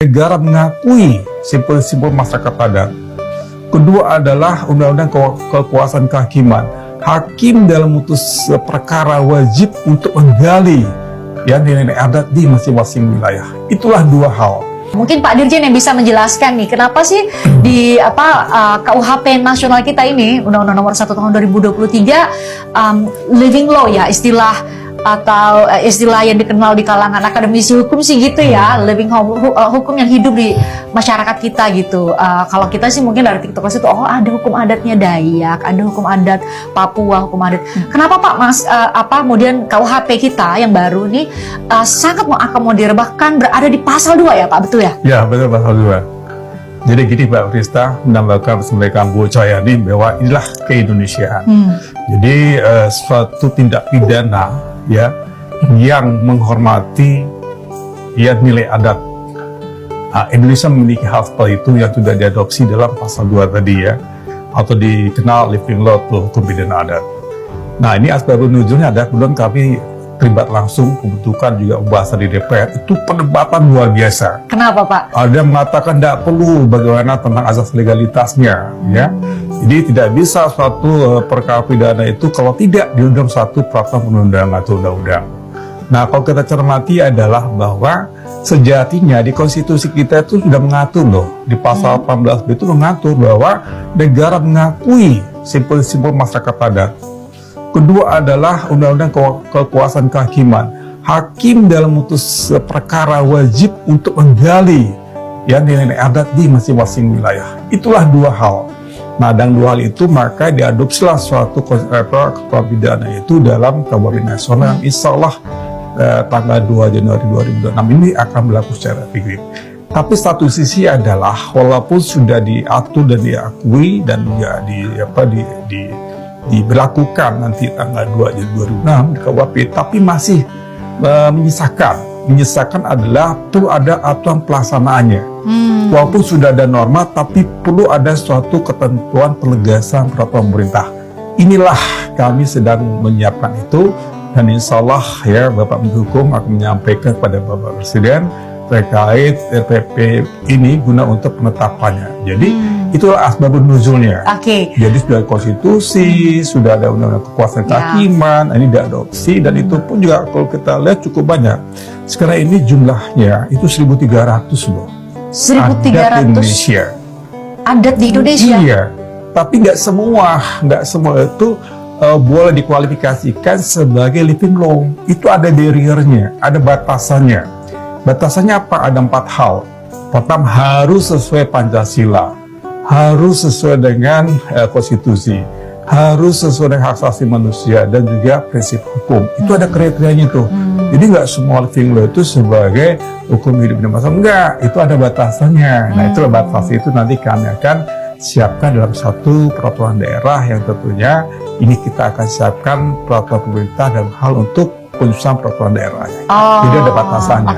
Negara mengakui simpul-simpul masyarakat adat. Kedua adalah undang-undang kekuasaan kehakiman. Hakim dalam memutus perkara wajib untuk menggali nilai-nilai adat di masing-masing wilayah. Itulah dua hal. Mungkin Pak Dirjen yang bisa menjelaskan nih, kenapa sih di KUHP nasional kita ini, Undang-Undang Nomor 1 Tahun 2023, living law ya istilah atau istilah yang dikenal di kalangan akademisi hukum sih gitu ya, living hukum yang hidup di masyarakat kita gitu. Kalau kita sih mungkin dari TikTok itu, oh ada hukum adatnya Dayak, ada hukum adat Papua, hukum adat. Kenapa Pak kemudian KUHP kita yang baru nih sangat mengakomodir, bahkan berada di pasal 2 ya Pak, betul ya? Ya betul, pasal 2. Jadi gini Mbak Krista, menambahkan sampaikan Bu Cahyani bahwa inilah keindonesiaan. Jadi suatu tindak pidana ya yang menghormati nilai adat. Nah, Indonesia memiliki hal seperti itu yang sudah diadopsi dalam pasal 2 tadi ya, atau dikenal living law atau hukum pidana adat. Nah, ini asbabun nuzulnya ada, kemudian kami terlibat langsung pembentukan juga pembahasan di DPR, itu perdebatan luar biasa. Kenapa Pak? Ada yang mengatakan tidak perlu bagaimana tentang azas legalitasnya ya. Jadi tidak bisa suatu perkara pidana itu kalau tidak diundang satu peraturan perundang atau undang-undang. Nah, kalau kita cermati adalah bahwa sejatinya di konstitusi kita itu sudah mengatur loh, di pasal 18 itu mengatur bahwa negara mengakui simpul-simpul masyarakat adat. Kedua adalah undang-undang kekuasaan kehakiman. Hakim dalam memutus perkara wajib untuk menggali nilai-nilai adat di masing-masing wilayah. Itulah dua hal. Nah, dan dua hal itu maka diadopsilah suatu ketentuan pidana itu dalam KUHP nasional yang insya Allah tanggal 2 Januari 2026 ini akan berlaku secara efektif. Tapi satu sisi adalah walaupun sudah diatur dan diakui dan juga diberlakukan nanti tanggal 2 Januari 2026 di KUHP, tapi masih menyisakan adalah perlu ada aturan pelaksanaannya. Walaupun sudah ada norma, tapi perlu ada suatu ketentuan penegasan peraturan pemerintah. Inilah kami sedang menyiapkan itu, dan insya Allah ya Bapak Menteri Hukum akan menyampaikan kepada Bapak Presiden terkait RPP ini guna untuk penetapannya. Jadi itulah asbabun nuzulnya. Jadi sudah ada konstitusi, sudah ada undang-undang kekuasaan kehakiman, ini diadopsi, dan itu pun juga kalau kita lihat cukup banyak. Sekarang ini jumlahnya itu 1.300 loh. 1.300 adat Indonesia. Adat di Indonesia? Iya, tapi nggak semua itu boleh dikualifikasikan sebagai living law. Itu ada barrier-nya, ada batasannya. Batasannya apa? Ada 4 hal. Pertama, harus sesuai Pancasila, harus sesuai dengan konstitusi, harus sesuai dengan hak asasi manusia, dan juga prinsip hukum. Itu ada kriterianya tuh. Jadi nggak semua living law itu sebagai hukum hidup dan masa, enggak. Itu ada batasannya. Nah, itulah batas itu nanti kami akan siapkan dalam satu peraturan daerah yang tentunya ini kita akan siapkan peraturan pemerintah dalam hal untuk penyusunan peraturan daerahnya. Jadi ada batasannya.